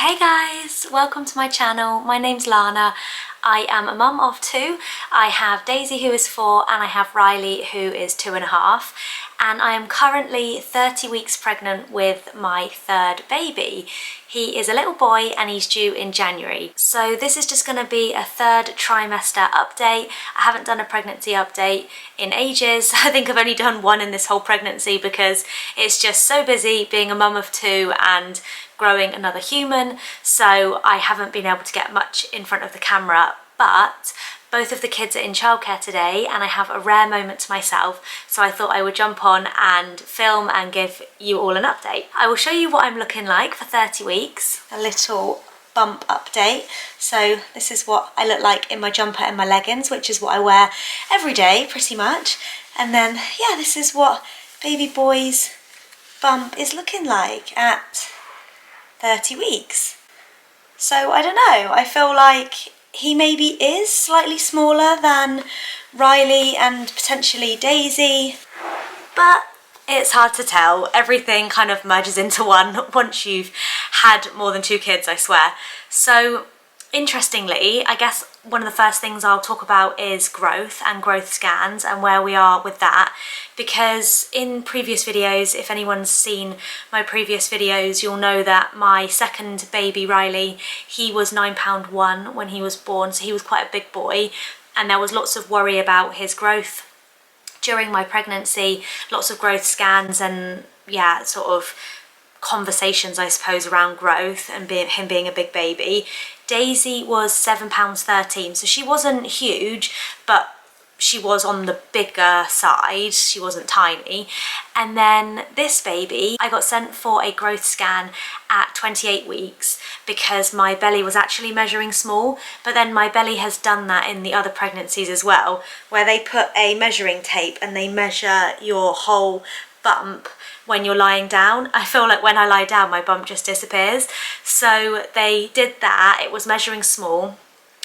Hey guys, welcome to my channel. My name's Lana. I am a mum of two. I have Daisy who is 4 and I have Riley who is 2.5, and I am currently 30 weeks pregnant with my third baby. He is a little boy and he's due in January. So this is just going to be a third trimester update. I haven't done a pregnancy update in ages. I think I've only done one in this whole pregnancy because it's just so busy being a mum of two and growing another human, so I haven't been able to get much in front of the camera, but both of the kids are in childcare today and I have a rare moment to myself, so I thought I would jump on and film and give you all an update. I will show you what I'm looking like for 30 weeks, a little bump update. So this is what I look like in my jumper and my leggings, which is what I wear every day pretty much, and then yeah, this is what baby boy's bump is looking like at 30 weeks. So I don't know, I feel like he maybe is slightly smaller than Riley and potentially Daisy, but it's hard to tell. Everything kind of merges into one once you've had more than 2 kids, I swear. So interestingly, I guess one of the first things I'll talk about is growth and growth scans and where we are with that, because in previous videos, if anyone's seen my previous videos, you'll know that my second baby, Riley, he was £9.1 when he was born, so he was quite a big boy, and there was lots of worry about his growth during my pregnancy, lots of growth scans and yeah, sort of conversations I suppose around growth and him being a big baby. Daisy was £7.13, so she wasn't huge, but she was on the bigger side, she wasn't tiny. And then this baby, I got sent for a growth scan at 28 weeks because my belly was actually measuring small, but then my belly has done that in the other pregnancies as well, where they put a measuring tape and they measure your whole bump when you're lying down. I feel like when I lie down my bump just disappears, so they did that. It was measuring small,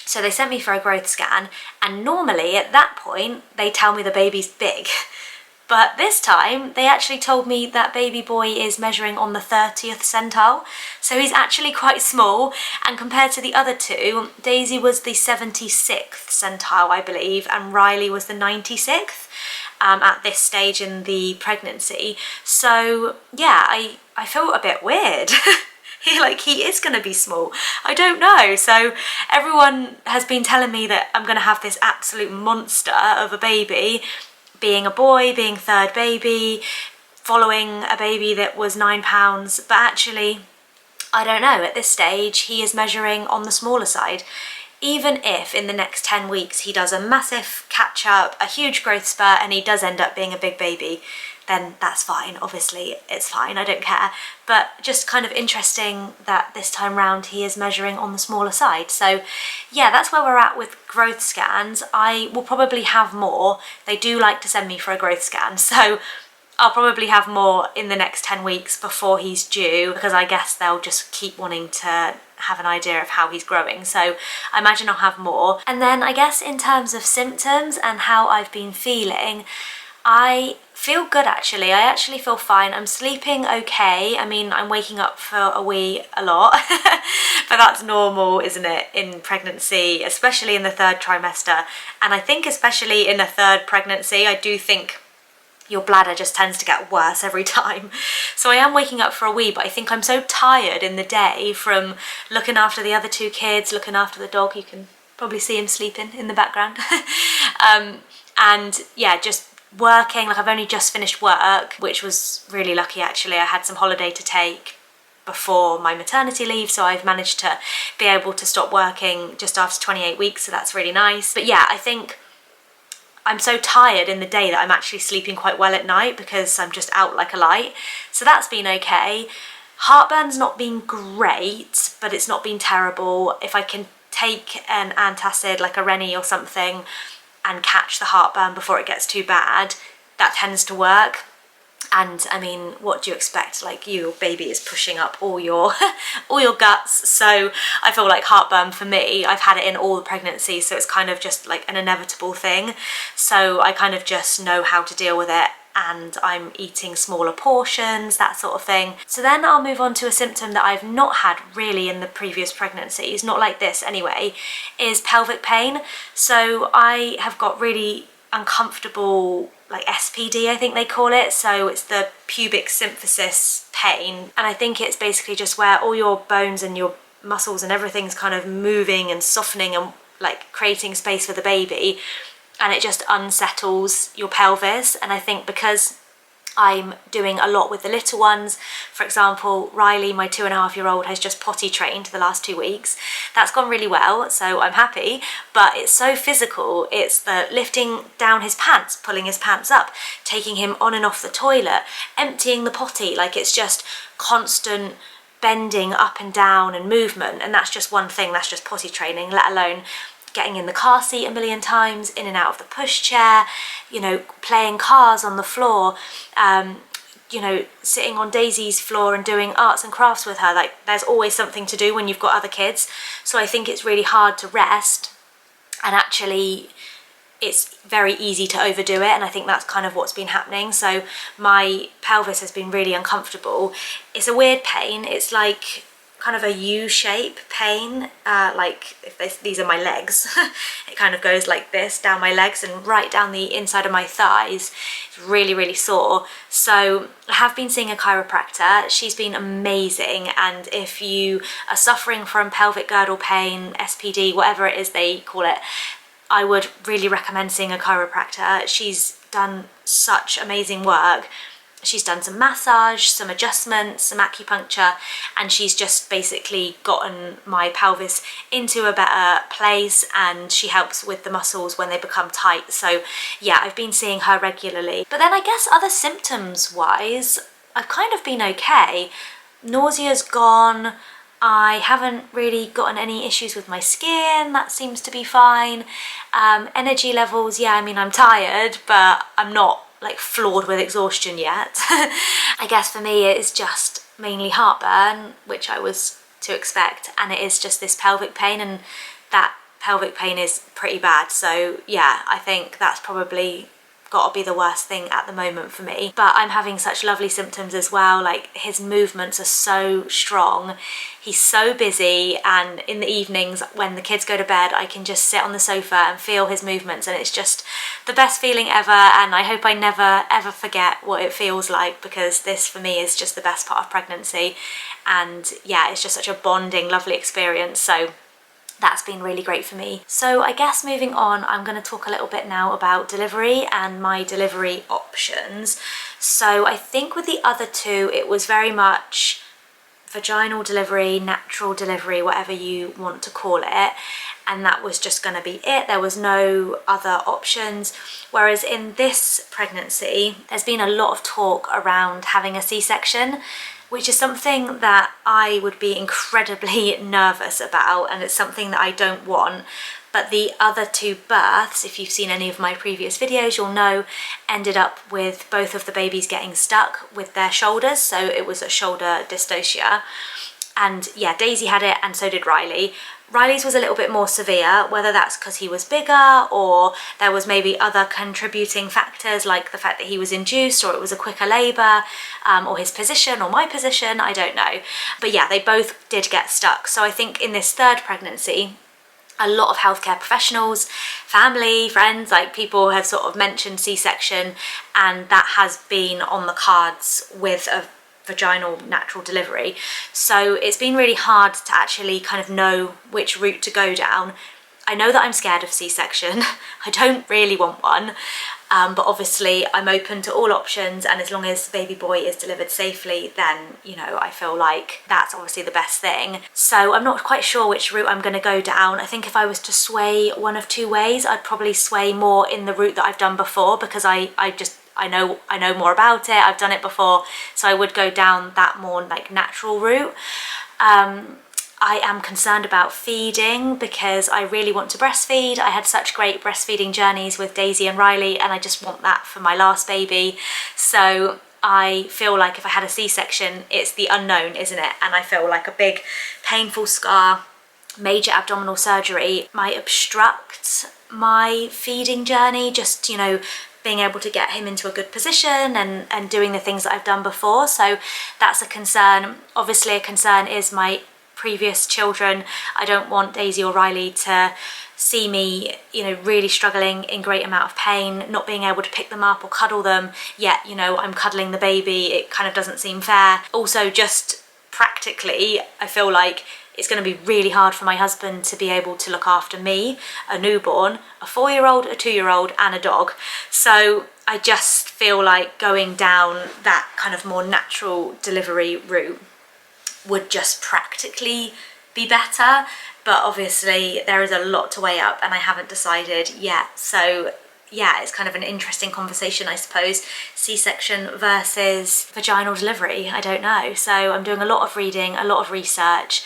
so they sent me for a growth scan, and normally at that point they tell me the baby's big, but this time they actually told me that baby boy is measuring on the 30th centile, so he's actually quite small, and compared to the other two, Daisy was the 76th centile I believe and Riley was the 96th. At this stage in the pregnancy. So yeah, I feel a bit weird. Like he is going to be small. I don't know. So everyone has been telling me that I'm going to have this absolute monster of a baby, being a boy, being third baby, following a baby that was £9, but actually I don't know. At this stage he is measuring on the smaller side. Even if in the next 10 weeks he does a massive catch up, a huge growth spurt, and he does end up being a big baby, then that's fine. Obviously it's fine, I don't care, but just kind of interesting that this time round he is measuring on the smaller side. So yeah, that's where we're at with growth scans. I will probably have more. They do like to send me for a growth scan, so I'll probably have more in the next 10 weeks before he's due, because I guess they'll just keep wanting to have an idea of how he's growing, so I imagine I'll have more. And then I guess in terms of symptoms and how I've been feeling, I feel good actually. I actually feel fine. I'm sleeping okay. I mean, I'm waking up for a wee a lot, but that's normal, isn't it, in pregnancy, especially in the third trimester. And I think especially in a third pregnancy, I do think your bladder just tends to get worse every time. So I am waking up for a wee, but I think I'm so tired in the day from looking after the other 2 kids, looking after the dog. You can probably see him sleeping in the background. And yeah, just working. Like I've only just finished work, which was really lucky actually. I had some holiday to take before my maternity leave, so I've managed to be able to stop working just after 28 weeks, so that's really nice. But yeah, I think I'm so tired in the day that I'm actually sleeping quite well at night because I'm just out like a light. So that's been okay. Heartburn's not been great, but it's not been terrible. If I can take an antacid like a Rennie or something and catch the heartburn before it gets too bad, that tends to work. And I mean, what do you expect? Like your baby is pushing up all your all your guts, so I feel like heartburn for me, I've had it in all the pregnancies, so it's kind of just like an inevitable thing, so I kind of just know how to deal with it. and I'm eating smaller portions, that sort of thing. So then I'll move on to a symptom that I've not had really in the previous pregnancies, not like this anyway, is pelvic pain. So I have got really uncomfortable, like SPD I think they call it, so it's the pubic symphysis pain, and I think it's basically just where all your bones and your muscles and everything's kind of moving and softening and like creating space for the baby, and it just unsettles your pelvis. And I think because I'm doing a lot with the little ones, for example, Riley, my 2.5-year-old, has just potty trained the last 2 weeks. That's gone really well, so I'm happy, but it's so physical. It's the lifting down his pants, pulling his pants up, taking him on and off the toilet, emptying the potty, like it's just constant bending up and down and movement, and that's just one thing, that's just potty training, let alone getting in the car seat a million times, in and out of the pushchair, you know, playing cars on the floor, you know, sitting on Daisy's floor and doing arts and crafts with her. Like, there's always something to do when you've got other kids. So I think it's really hard to rest, and actually it's very easy to overdo it, and I think that's kind of what's been happening. So my pelvis has been really uncomfortable. It's a weird pain. It's like kind of a U-shape pain, like if these are my legs, it kind of goes like this down my legs and right down the inside of my thighs. It's really, really sore. So I have been seeing a chiropractor. She's been amazing, and if you are suffering from pelvic girdle pain, SPD, whatever it is they call it, I would really recommend seeing a chiropractor. She's done such amazing work. She's done some massage, some adjustments, some acupuncture, and she's just basically gotten my pelvis into a better place, and she helps with the muscles when they become tight. So yeah, I've been seeing her regularly. But then I guess other symptoms wise, I've kind of been okay. Nausea's gone. I haven't really gotten any issues with my skin, that seems to be fine. Energy levels, yeah, I mean, I'm tired, but I'm not like floored with exhaustion yet. I guess for me it's just mainly heartburn, which I was to expect, and it is just this pelvic pain, and that pelvic pain is pretty bad. So yeah, I think that's probably got to be the worst thing at the moment for me. But I'm having such lovely symptoms as well. Like, his movements are so strong, he's so busy, and in the evenings when the kids go to bed I can just sit on the sofa and feel his movements, and it's just the best feeling ever. And I hope I never ever forget what it feels like, because this for me is just the best part of pregnancy. And yeah, it's just such a bonding, lovely experience. So that's been really great for me. So I guess moving on, I'm going to talk a little bit now about delivery and my delivery options. So I think with the other two, it was very much vaginal delivery, natural delivery, whatever you want to call it, and that was just going to be it. There was no other options. Whereas in this pregnancy, there's been a lot of talk around having a C-section, which is something that I would be incredibly nervous about, and it's something that I don't want. But the other two births, if you've seen any of my previous videos, you'll know, ended up with both of the babies getting stuck with their shoulders. So it was a shoulder dystocia. And yeah, Daisy had it, and so did Riley. Riley's was a little bit more severe, whether that's because he was bigger or there was maybe other contributing factors, like the fact that he was induced, or it was a quicker labour, or his position or my position, I don't know. But yeah, they both did get stuck. So I think in this third pregnancy, a lot of healthcare professionals, family, friends, like people have sort of mentioned C-section, and that has been on the cards with a vaginal natural delivery. So it's been really hard to actually kind of know which route to go down. I know that I'm scared of C-section. I don't really want one, but obviously I'm open to all options, and as long as baby boy is delivered safely, then, you know, I feel like that's obviously the best thing. So I'm not quite sure which route I'm going to go down. I think if I was to sway one of two ways, I'd probably sway more in the route that I've done before, because I know more about it, I've done it before, so I would go down that more like natural route. I am concerned about feeding, because I really want to breastfeed. I had such great breastfeeding journeys with Daisy and Riley, and I just want that for my last baby. So I feel like if I had a C-section, it's the unknown, isn't it? And I feel like a big painful scar, major abdominal surgery might obstruct my feeding journey, just, you know, being able to get him into a good position and doing the things that I've done before. So that's a concern. Obviously a concern is my previous children. I don't want Daisy or Riley to see me, you know, really struggling in great amount of pain, not being able to pick them up or cuddle them, yet, you know, I'm cuddling the baby. It kind of doesn't seem fair. Also, just practically, I feel like it's going to be really hard for my husband to be able to look after me, a newborn, a 4-year-old, a 2-year-old and a dog. So I just feel like going down that kind of more natural delivery route would just practically be better, but obviously there is a lot to weigh up and I haven't decided yet. So yeah, it's kind of an interesting conversation, I suppose. C-section versus vaginal delivery, I don't know. So I'm doing a lot of reading, a lot of research,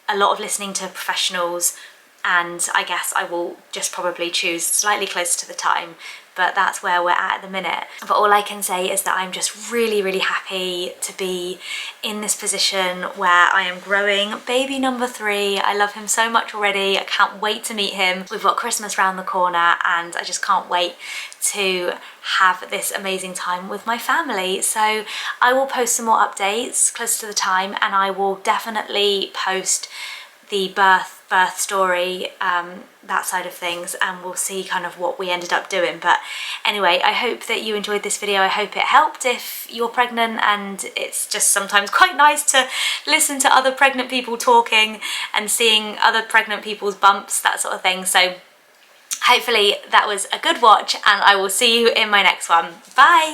a lot of listening to professionals, and I guess I will just probably choose slightly closer to the time, but that's where we're at the minute. But all I can say is that I'm just really, really happy to be in this position where I am growing baby number 3. I love him so much already. I can't wait to meet him. We've got Christmas round the corner and I just can't wait to have this amazing time with my family. So I will post some more updates closer to the time, and I will definitely post the birth story, that side of things, and we'll see kind of what we ended up doing. But anyway, I hope that you enjoyed this video. I hope it helped if you're pregnant, and it's just sometimes quite nice to listen to other pregnant people talking and seeing other pregnant people's bumps, that sort of thing. So hopefully that was a good watch, and I will see you in my next one. Bye!